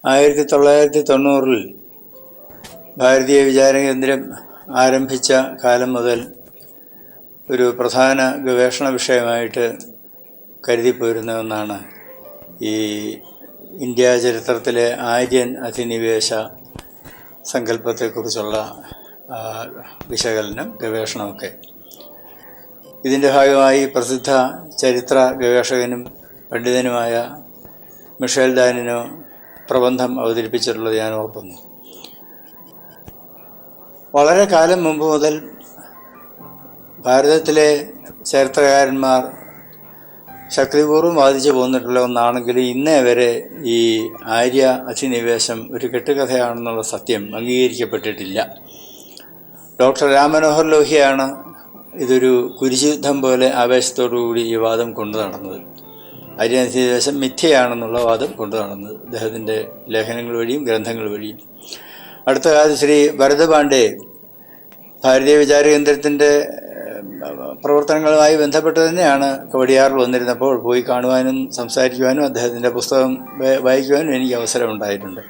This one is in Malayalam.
1990 ഭാരതീയ വിചാരകേന്ദ്രം ആരംഭിച്ച കാലം മുതൽ ഒരു പ്രധാന ഗവേഷണ വിഷയമായിട്ട് കരുതിപ്പോരുന്ന ഒന്നാണ് ഈ ഇന്ത്യ ചരിത്രത്തിലെ ആര്യൻ അധിനിവേശ സങ്കല്പത്തെക്കുറിച്ചുള്ള വിശകലനം, ഗവേഷണമൊക്കെ. ഇതിൻ്റെ ഭാഗമായി പ്രസിദ്ധ ചരിത്ര ഗവേഷകനും പണ്ഡിതനുമായ മിഷേൽ ഡാനിനോ പ്രബന്ധം അവതരിപ്പിച്ചിട്ടുള്ളത് ഞാൻ ഓർക്കുന്നു. വളരെ കാലം മുമ്പ് മുതൽ ഭാരതത്തിലെ ചരിത്രകാരന്മാർ ശക്തിപൂർവ്വം വാദിച്ചു പോന്നിട്ടുള്ള ഒന്നാണെങ്കിലും ഇന്നേ വരെ ഈ ആര്യ അധിനിവേശം ഒരു കെട്ടുകഥയാണെന്നുള്ള സത്യം അംഗീകരിക്കപ്പെട്ടിട്ടില്ല. ഡോക്ടർ രാം മനോഹർ ലോഹ്യയാണ് ഇതൊരു കുരിശുയുദ്ധം പോലെ ആവേശത്തോടുകൂടി ഈ വാദം കൊണ്ടു നടന്നത്. ആര്യ അധിനിവേശം മിഥ്യയാണെന്നുള്ള വാദം കൊണ്ടു നടന്നത് അദ്ദേഹത്തിൻ്റെ ലേഖനങ്ങൾ വഴിയും ഗ്രന്ഥങ്ങൾ വഴിയും. അടുത്ത കാലത്ത് ശ്രീ ഭരത് പാണ്ഡെ ഭാരതീയ വിചാരകേന്ദ്രത്തിൻ്റെ പ്രവർത്തനങ്ങളുമായി ബന്ധപ്പെട്ട് തന്നെയാണ് കവടിയാറിൽ വന്നിരുന്നപ്പോൾ പോയി കാണുവാനും സംസാരിക്കുവാനും അദ്ദേഹത്തിൻ്റെ പുസ്തകം വായിക്കുവാനും എനിക്ക് അവസരം ഉണ്ടായിട്ടുണ്ട്.